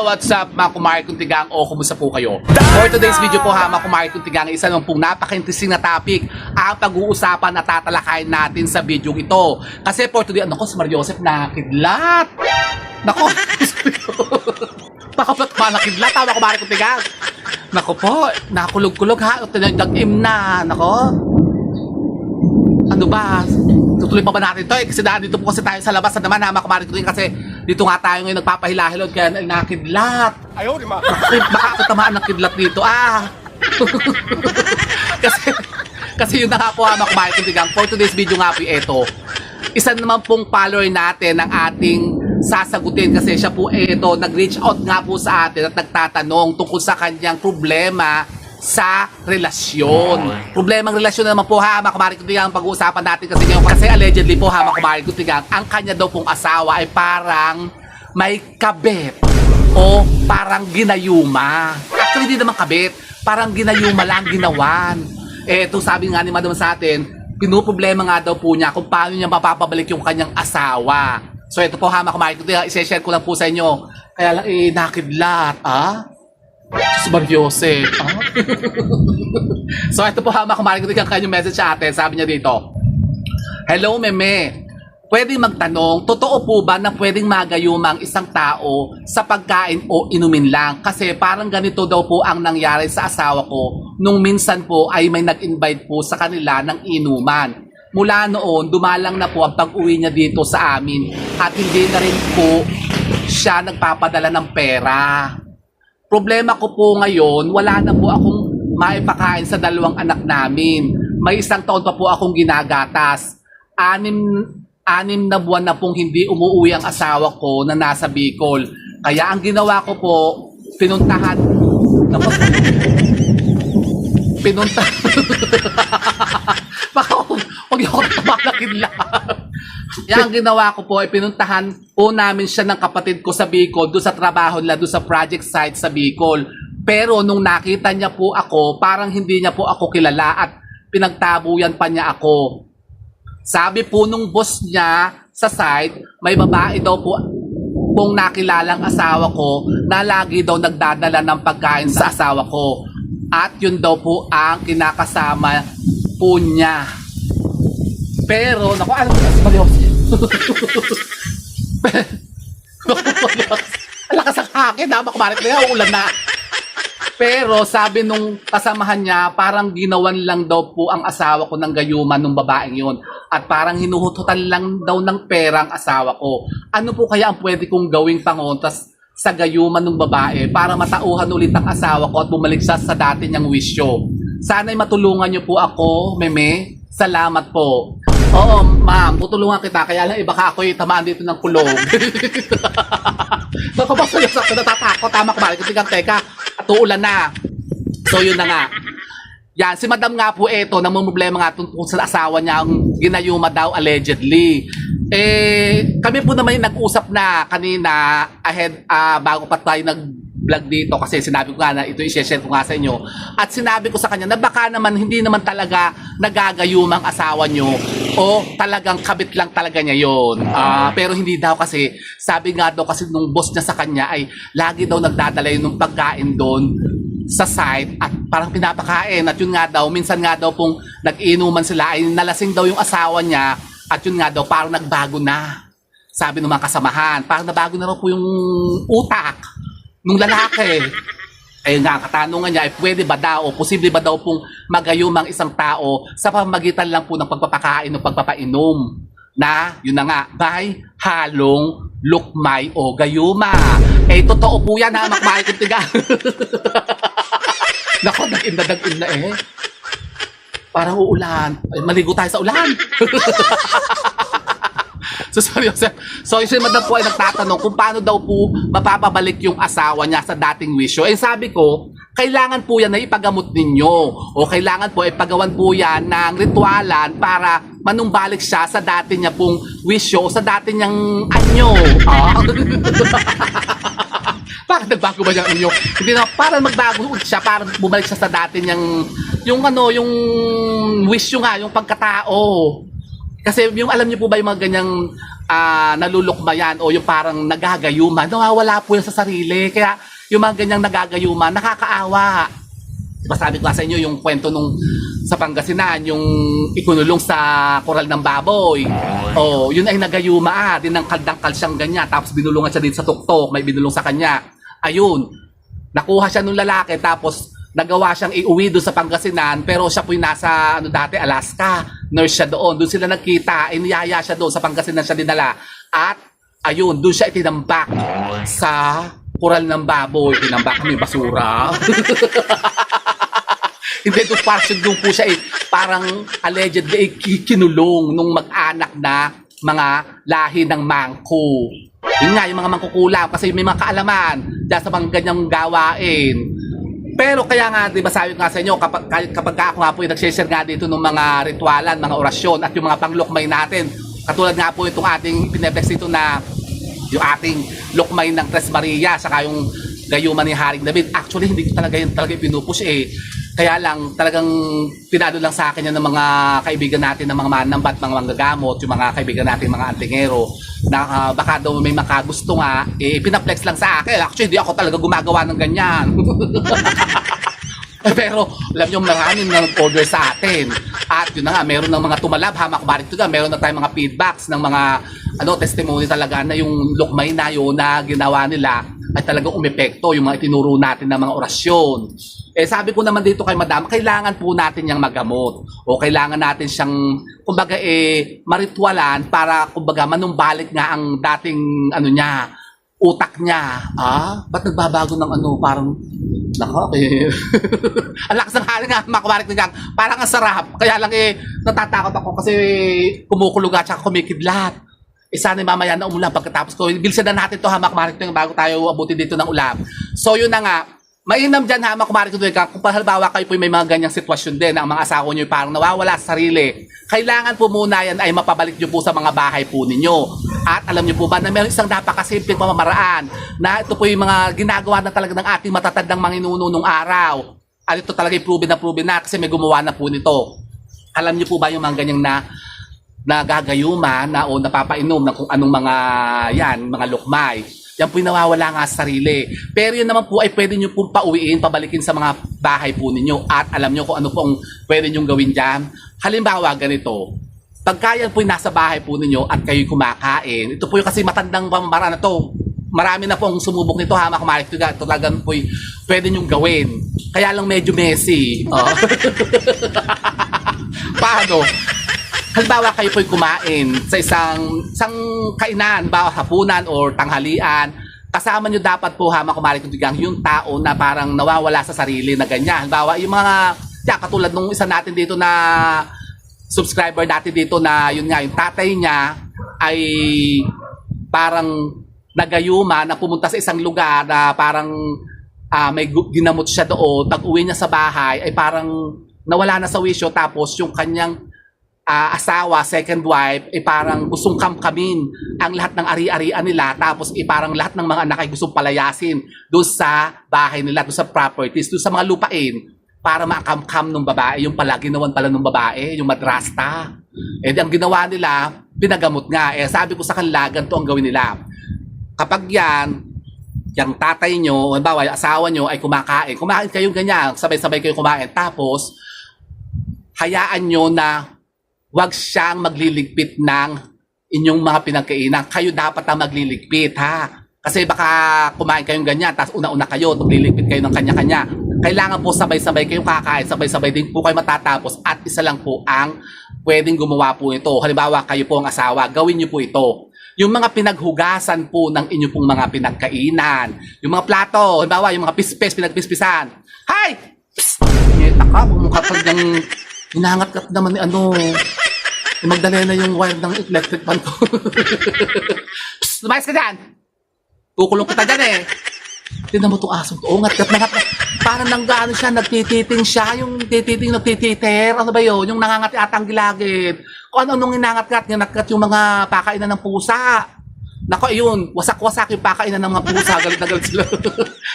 Hello, what's up mga kumari kong tigang o kumusta po kayo? For today's video po ha mga kumari kong tigang, isa naman pong napaka-interesting na topic ang pag-uusapan at tatalakayin natin sa video ito. Kasi for today, ano ko, si Mario Joseph nakidlat. Nako, baka ba't nakidlat ha mga kumari kong tigang? Nako po, nakulog-kulog ha, tinagdag-im na, nako. Ano ba? Tutuloy pa ba natin to? Kasi dito po kasi tayo sa labas na naman ha mga kumari kong tigang, kasi dito nga tayo ngayon nagpapahilahilod kaya nakidlat. Ayaw, di ba? Baka ako tamaan ng kidlat dito. kasi yun na nga po ha, mga kumari kong tigang. For today's video nga po ito. Isa naman pong follower natin ang ating sasagutin kasi siya po ito, nag-reach out nga po sa atin at nagtatanong tungkol sa kanyang problema sa relasyon. Problemang relasyon naman po ha, mga kumari kong tigang, pag-uusapan natin kasi ngayon. Kasi allegedly po ha, mga kumari kong tigang, ang kanya daw pong asawa ay parang may kabit o parang ginayuma. Actually, hindi naman kabit. Parang ginayuma lang, ginawan. Ito sabi nga ni Madam sa atin, pinuproblema nga daw po niya kung paano niya mapapabalik yung kanyang asawa. So ito po ha, mga kumari kong tigang, isi-share ko lang po sa inyo. Kaya lang nakidlat, si Mario Joseph. So ito po ha, mga kumari kong tigang, kanyang message sa atin. Sabi niya dito, hello meme, pwedeng magtanong, totoo po ba na pwedeng magayuma ang isang tao sa pagkain o inumin lang? Kasi parang ganito daw po ang nangyari sa asawa ko nung minsan po ay may nag-invite po sa kanila ng inuman. Mula noon, dumalang na po ang pag-uwi niya dito sa amin at hindi na rin po siya nagpapadala ng pera. Problema ko po ngayon, wala na po akong maipakain sa dalawang anak namin. May 1 taon pa po akong ginagatas. 6 na buwan na pong hindi umuwi ang asawa ko na nasa Bicol. Kaya ang ginawa ko po, pinuntahan. Baka huwag niyo ako tabalakin lang. Kaya ang ginawa ko po ay pinuntahan po namin siya ng kapatid ko sa Bicol, doon sa trabaho nila, doon sa project site sa Bicol. Pero nung nakita niya po ako, parang hindi niya po ako kilala at pinagtabuyan pa niya ako. Sabi po nung boss niya sa site, may babae daw po kung nakilalang asawa ko na lagi daw nagdadala ng pagkain sa asawa ko. At yun daw po ang kinakasama po niya. Pero, naku, ano ba? Mario. Alakas ang hangin, ha? Makumarit na yan, ulan na. Pero, sabi nung kasamahan niya, parang ginawan lang daw po ang asawa ko ng gayuma nung babaeng yun. At parang hinuhututan lang daw ng pera ang asawa ko. Ano po kaya ang pwede kong gawing pangontas sa gayuma ng babae para matauhan ulit ang asawa ko at bumalik siya sa dati niyang wisyo? Sana'y matulungan niyo po ako, meme. Salamat po. Oo, ma'am, tutulungan kita. Kaya lang, baka ako'y tamaan dito ng kulong. Nakabasa yung sakto, natatakot. Tama, kumari ko, teka, at uulan na. So, yun na nga. Yan, si madam nga po ito, namumblema nga tungkol sa asawa niya, ang ginayuma daw allegedly. Kami po naman yung nag-usap na kanina, ahead, bago pa tayo nag-vlog dito, kasi sinabi ko nga na ito i-share ko nga sa inyo. At sinabi ko sa kanya na baka naman hindi naman talaga nagagayuma ang asawa nyo o talagang kabit lang talaga niya yun. Pero hindi daw kasi, sabi nga daw kasi nung boss niya sa kanya ay lagi daw nagdadala yun ng pagkain doon sa site at parang pinapakain. At yun nga daw, minsan nga daw pong nag-inuman sila ay nalasing daw yung asawa niya at yun nga daw parang nagbago na. Sabi ng mga kasamahan, parang nabago na raw po yung utak nung lalaki. Ayun nga, katanungan niya ay pwede ba daw o posible ba daw pong magayuma ang isang tao sa pamamagitan lang po ng pagpapakain o pagpapainom na, yun na nga, by halong lukmay o gayuma. Totoo po yan ha, makmahal kong tiga. Nako, nag-in na Parang uulan. Ay, maligo tayo sa ulan. So, seryoso. So, yung madam po ay nagtatanong kung paano daw po mapapabalik yung asawa niya sa dating wisyo. Sabi ko, kailangan po yan na ipagamot ninyo. O kailangan po ipagawan po yan ng ritualan para manumbalik siya sa dati niya pong wisyo o sa dati niyang anyo. Bakit nagbago ba yung anyo? Hindi na, para magbago siya, para bumalik siya sa dati niyang, yung wisyo nga, yung pagkatao. Kasi yung alam niyo po ba yung mga ganyang nalulukmayan o yung parang nagagayuman, nawawala po yun sa sarili. Kaya yung mga ganyang nagagayuman, nakakaawa. Diba sabi ko sa inyo yung kwento nung sa Pangasinan, yung ikunulong sa koral ng baboy. Oh, yun ay nagayuma dinangkal-dangkal siyang ganyan. Tapos binulungan siya dito sa tuktok, may binulong sa kanya. Ayun, nakuha siya nung lalaki tapos nagawa siyang iuwi doon sa Pangasinan, pero siya po'y nasa dati Alaska. Nurse siya doon. Doon sila nagkita, iniyaya siya doon sa Pangasinan siya dinala. At ayun, doon siya itinambak sa koral ng baboy. Tinambak kami basura. Hindi doon doon po siya parang allegedly kinulong nung mag-anak na mga lahi ng mangko. Yun nga, yung mga mangkukulam kasi may mga kaalaman dyan sa mga ganyang gawain. Pero kaya nga, di ba sabi ko nga sa inyo, kapag ako nga po yung nagsishare nga dito ng mga ritualan, mga orasyon at yung mga panglukmay natin, katulad nga po itong ating pineplex dito na yung ating lukmay ng Tres Maria, saka yung gayuman ni Haring David. Actually, hindi ko talaga pinupush Kaya lang, talagang pinado lang sa akin yan ng mga kaibigan natin ng mga manambat, mga manggagamot, yung mga kaibigan natin mga antingero, na baka daw may makagusto nga, pinaplex lang sa akin. Actually, hindi ako talaga gumagawa ng ganyan. Pero, alam nyo, maraming nag-order sa atin. At yun na nga, meron ng mga tumalab, hamak barik ito meron na tayong mga feedbacks ng mga testimony talaga na yung lukmay na yun na ginawa nila ay talagang umepekto yung mga itinuro natin ng mga orasyon. Sabi ko naman dito kay Madam, kailangan po natin yang magamot o kailangan natin siyang kumbaga maritwalan para kumbaga manumbalik nga ang dating niya, utak niya. Ba't nagbabago ng parang ang lakas ng hali nga, makumarik na gang. Parang ang sarap. Kaya lang natatakot ako kasi kumukulog at saka kumikidlat. Sana mamaya na umulan pagkatapos ko. Bilisan na natin to hamak-marik to bago tayo abutin dito ng ulam. So yun na nga. Mainam dyan hamak-marik to kung halimbawa kayo po may mga ganyang sitwasyon din na ang mga asawa nyo parang nawawala sa sarili. Kailangan po muna yan ay mapabalik nyo po sa mga bahay po ninyo. At alam nyo po ba na meron isang napakasimpleng pamamaraan na ito po yung mga ginagawa na talaga ng ating matatandang manginuno nung araw. At ito talaga yung proven na kasi may gumawa na po nito. Alam nyo po ba yung mga ganyang nagagayuma na o napapainom ng kung anong mga lukmay. Yan po yung nawawala nga sa sarili. Pero yun naman po ay pwede nyo pong pauwiin, pabalikin sa mga bahay po ninyo. At alam nyo kung ano po ang pwede nyo gawin dyan. Halimbawa ganito, pagka yan po yung nasa bahay po ninyo at kayo'y kumakain, ito po yung kasi matandang pamamaraan na to. Marami na pong sumubok nito, hamak-marik ito talagang po pwede nyong gawin. Kaya lang medyo messy. Paano? Halimbawa kayo po'y kumain sa isang kainan, ba hapunan or tanghalian, kasama nyo dapat po hamak-marik yung tao na parang nawawala sa sarili na ganyan. Halimbawa yung mga, katulad nung isa natin dito na subscriber natin dito na yun nga, yung tatay niya ay parang nagayuma na pumunta sa isang lugar na parang may ginamot siya doon, pag-uwi niya sa bahay ay parang nawala na sa wisyo tapos yung kanyang asawa, second wife, parang gustong kamkamin ang lahat ng ari-arian nila tapos parang lahat ng mga anak ay gustong palayasin doon sa bahay nila, doon sa properties, doon sa mga lupain para makamkam ng babae. Yung pala, ginawan pala ng babae, yung madrasta. Ang ginawa nila, pinagamot nga. Sabi ko sa kanila, ganito ang gawin nila. Kapag yung tatay nyo, halimbawa, yung asawa nyo ay kumain kayong ganyan, sabay-sabay kayo kumain, tapos hayaan nyo na wag siyang magliligpit ng inyong mga pinagkainan. Kayo dapat ang magliligpit, ha? Kasi baka kumain kayong ganyan, tapos una-una kayo, magliligpit kayo ng kanya-kanya. Kailangan po sabay-sabay kayong kakain, sabay-sabay din po kayo matatapos at isa lang po ang pwedeng gumawa po ito. Halimbawa, kayo po ang asawa, gawin niyo po ito. Yung mga pinaghugasan po ng inyong pong mga pinagkainan. Yung mga plato, halimbawa, yung mga pispes, pinagpispisan. Hay! Psst! Taka, mukha pa niyang hinangat-kat naman ni Magdalena yung wire ng electric fan ko. Psst! Lumayas ka dyan! Kukulong kita dyan Tignan mo itong asong to. Ngat-ngat na. Parang nanggano siya, nagtititing siya. Yung nagtititer. Ano ba yun? Yung nangangat atang gilagid. Kung ano-anong inangat-ngat, ginatkat yung mga pakainan ng pusa. Nako, yun. Wasak-wasak yung pakainan ng mga pusa. Galit na galit sila.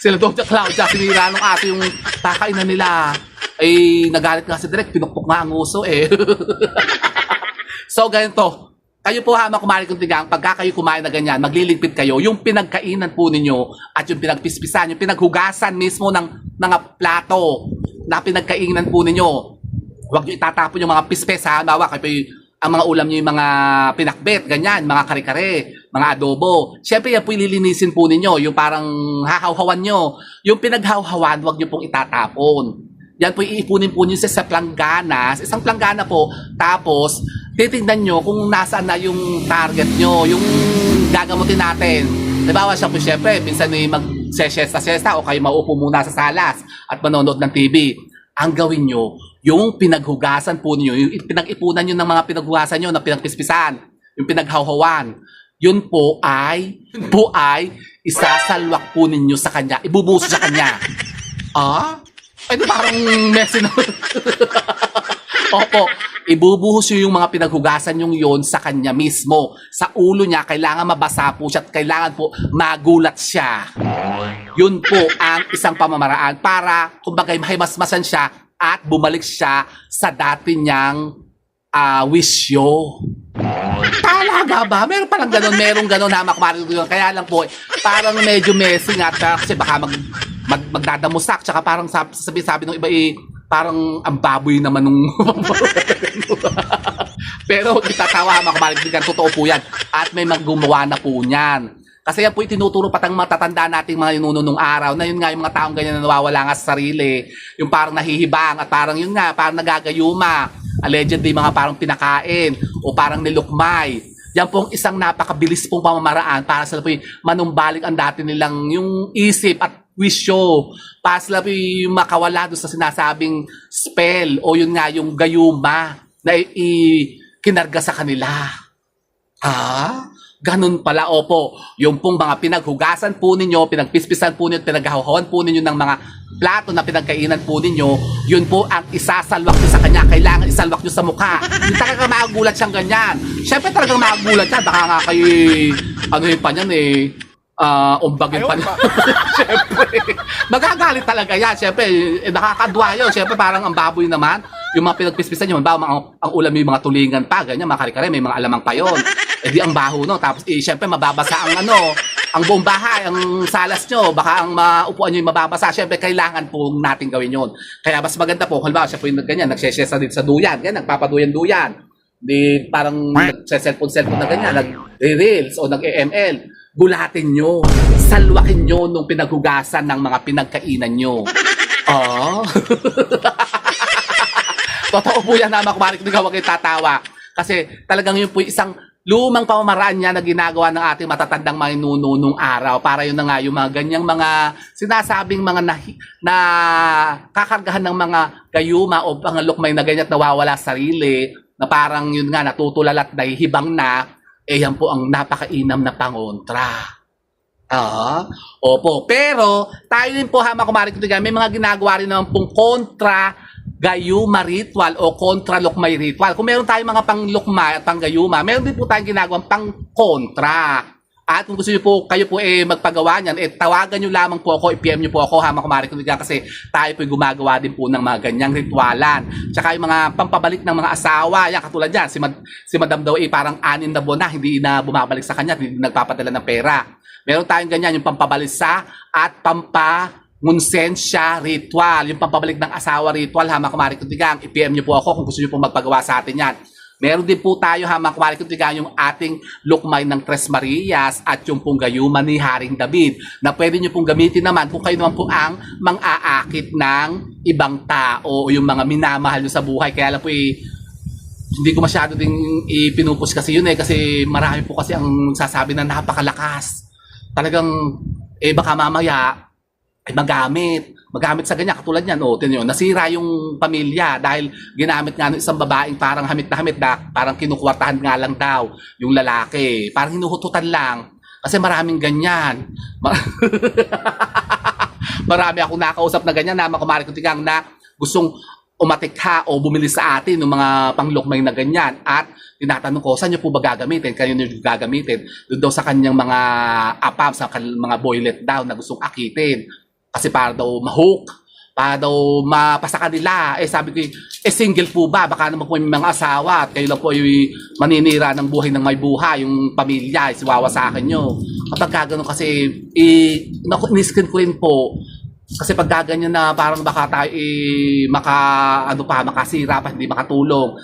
Sila doon sa Claudia. Sinira ng aso yung pakainan nila. Nagalit nga si Direk. Pinukpok nga ang uso So, ganito. Kayo po hama kumari kung tigang, pagka kayo kumain na ganyan, magliligpit kayo, yung pinagkainan po ninyo at yung pinagpispisan, yung pinaghugasan mismo ng mga plato na pinagkainan po ninyo. Huwag nyo itatapon yung mga pispes ha. Bawa kayo ang mga ulam nyo yung mga pinakbet, ganyan, mga kare-kare, mga adobo. Siyempre yan po ililinisin po ninyo, yung parang hahawhawan nyo. Yung pinaghawhawan, huwag nyo pong itatapon. Yan po iipunin po nyo sa planggana, isang planggana po, tapos titignan nyo kung nasaan na yung target nyo, yung gagamutin natin. Diba, siya po siyempre, minsan may mag-siesta-siesta o kayo maupo muna sa salas at manonood ng TV. Ang gawin nyo, yung pinaghugasan po niyo, yung pinag-ipunan nyo ng mga pinaghugasan nyo, na pinagpispisan, yung pinaghawhawan, yun po ay isasalwak po ninyo sa kanya, ibubuso sa kanya. Ah? Ay, di parang messy na. Opo, ibubuhos yung mga pinaghugasan yung yon sa kanya mismo. Sa ulo niya, kailangan mabasa po siya at kailangan po magulat siya. Yun po ang isang pamamaraan para, kumbaga, mahimasmasan siya at bumalik siya sa dati niyang wisyo. Talaga ba? Meron palang ganun, merong ganun na makamarin ko yun. Kaya lang po, parang medyo messy nga kasi baka magdadamusak. Tsaka parang sabi ng iba parang ang baboy naman nung pero itatawa makamarin totoo po yan. At may maggumawa na po niyan. Kasi yan po itinuturo patang matatanda nating mga inuno nung araw na yun nga yung mga taong ganyan na nawawala nga sa sarili. Yung parang nahihibang at parang yun nga, parang nagagayuma. Allegedly mga parang pinakain o parang nilukmay. Yan pong isang napakabilis pong pamamaraan para sila po manumbalik ang dati nilang yung isip at wisyo. Para sila po yung makawala doon sa sinasabing spell o yun nga yung gayuma na kinarga sa kanila. Ah? Ganun pala, opo. Yung pong mga pinaghugasan po ninyo, pinagpispisan po ninyo, pinaghahawan po ninyo ng mga plato na pinagkainan po ninyo, yun po ang isasalwak nyo sa kanya. Kailangan isalwak nyo sa mukha. Hindi talaga magulat siyang ganyan. Siyempre talagang magulat yan. Baka nga kayo, ano yun pa niyan umbagin pa niya. Siyempre. Magagalit talaga yan. Siyempre, nakakadwa yun. Siyempre, parang ang baboy naman. Yung mga pinagpispisan nyo, ang ulam yung mga tulingan pa, ganyan, mga kare-kare, may mga alamang pa yun. Eh di ang baho, no? Tapos, siyempre, mababasa ang buong bahay, ang salas nyo, baka ang maupuan nyo yung mababasa. Siyempre, kailangan po natin gawin yun. Kaya mas maganda po, halimbawa, siya po yung ganyan, nagsesyesa din sa duyan, ganyan, nagpapaduyan-duyan. Di parang nagse-cellphone na ganyan, nag-reels o nag-EML. Gulatin nyo, salwakin nyo nung pinaghugasan ng mga pinagkainan nyo. Oh. Totoo po yan na makumarik, hindi ka huwag tatawa. Kasi talagang yun po isang lumang pamamaraan niya na ginagawa ng ating matatandang mga ninuno nung araw. Para yun na nga yung mga ganyang mga sinasabing mga na kakargahan ng mga gayuma o mga lukmay na ganyan at nawawala sa sarili, na parang yun nga natutulal at nahihibang na, yan po ang napakainam na pangontra. Opo. Pero tayo din po hama kumarik, may mga ginagawa rin naman pong kontra gayuma ritual o kontra lukmay ritual. Kung meron tayong mga panglukmay at panggayuma, meron din po tayong ginagawang pang-kontra. At kung gusto niyo po, kayo po magpagawa niyan, tawagan niyo lamang po ako, i-PM niyo po ako, hama kumari ko dyan, kasi tayo po gumagawa din po ng mga ganyang ritualan. Tsaka yung mga pampabalik ng mga asawa, yan, katulad yan, si Madam daw parang 6 na buwan na, hindi na bumabalik sa kanya, hindi nagpapadala ng pera. Meron tayong ganyan, yung pampabalisa at Munsensya ritual, yung pampabalik ng asawa ritual, hama kumari kutigang, i-PM niyo po ako kung gusto niyo pong magpagawa sa atin yan. Meron din po tayo, hama kumari kutigang, yung ating lukmay ng Tres Marias at yung pong gayuma ni Haring David, na pwede niyo pong gamitin naman kung kayo naman po ang mang-aakit ng ibang tao o yung mga minamahal niyo sa buhay. Kaya lang po hindi ko masyado ding ipinupus kasi yun kasi marami po kasi ang sasabi na napakalakas. Talagang baka mamaya magamit sa ganyan, katulad yan, nasira yung pamilya dahil ginamit nga ng isang babaeng parang hamit na parang kinukwartahan nga lang daw yung lalaki, parang hinuhututan lang, kasi maraming ganyan. Marami akong nakausap na ganyan na makumari ko tigang na gustong umatikha o bumili sa atin ng mga panglukmay na ganyan, at tinatanong ko, saan nyo po ba gagamitin? Kanino nyo gagamitin? Doon daw sa kanyang mga apam, sa mga boylet daw na gustong akitin. Kasi para daw mahook, para daw mapasa kanila. Eh sabi ko, single po ba? Baka naman po may mga asawa at kayo lang po ay maninira ng buhay ng may buhay, yung pamilya, isiwawa sa akin nyo. Kapag gano'n kasi, ni-screen ko rin po. Kasi pag gaganyan na parang baka tayo makasira pa, hindi makatulong.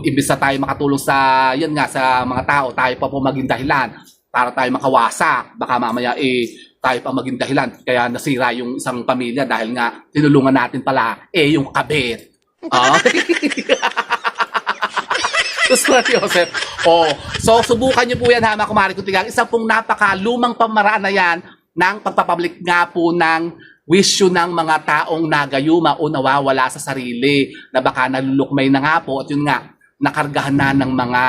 Imbis na tayo makatulong sa, yan nga, sa mga tao, tayo pa po maging dahilan para tayo makawasak. Baka mamaya tayo pa maging dahilan. Kaya nasira yung isang pamilya dahil nga tinulungan natin pala yung kabit. Tapos Joseph. So subukan niyo po yan ha mga kumari ko tigang. Isang pong napakalumang pamaraan na yan ng pagpapablik nga po ng wisyo ng mga taong nagayuma o nawawala sa sarili na baka nalulukmay na nga po at yun nga, nakargahan na ng mga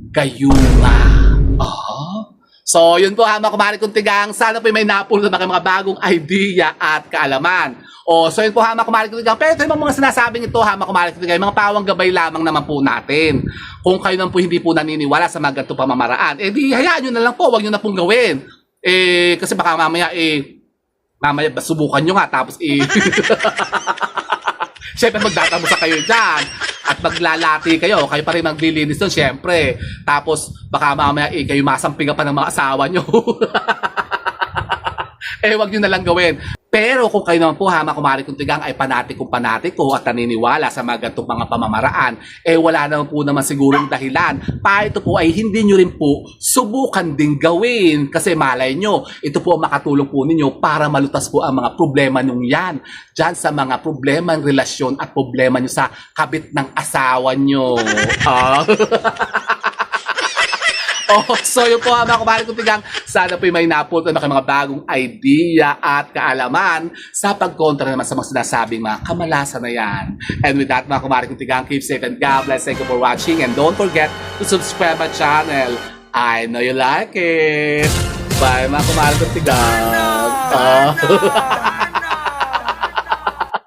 gayuma. So yun po ha mga kumari kong tigang, sana po may napulot na mga bagong idea at kaalaman. So yun po ha mga kumari kong tigang, pero ito yung mga sinasabing ito ha mga kumari kong tigang, mga pawang gabay lamang naman po natin. Kung kayo naman po hindi po naniniwala sa mga ganito pamamaraan, di hayaan nyo na lang po, huwag nyo na pong gawin. Kasi baka mamaya subukan nyo nga, tapos siyempre magdatamusa kayo dyan. At maglalati kayo pa rin maglilinis doon, siyempre. Tapos baka mamaya kayo masampigan pa ng mga asawa nyo. Wag nyo na lang gawin. Pero kung kayo naman po ha, mga kumari kong tigang ay panatiko at naniniwala sa mga ganitong mga pamamaraan, wala naman po naman sigurong dahilan. Ito po ay hindi nyo rin po subukan ding gawin. Kasi malay nyo, ito po ang makatulong po ninyo para malutas po ang mga problema nyo yan. Diyan sa mga problema ng relasyon at problema nyo sa kabit ng asawa nyo. So yun po mga kumari kong tigang, sana po may napulot na mga bagong idea at kaalaman sa pagkontra naman sa mga sinasabing mga kamalasan na yan. And with that mga kumari kong tigang, keep safe and God bless. Thank you for watching and don't forget to subscribe my channel. I know you like it. Bye mga kumari kong tigang.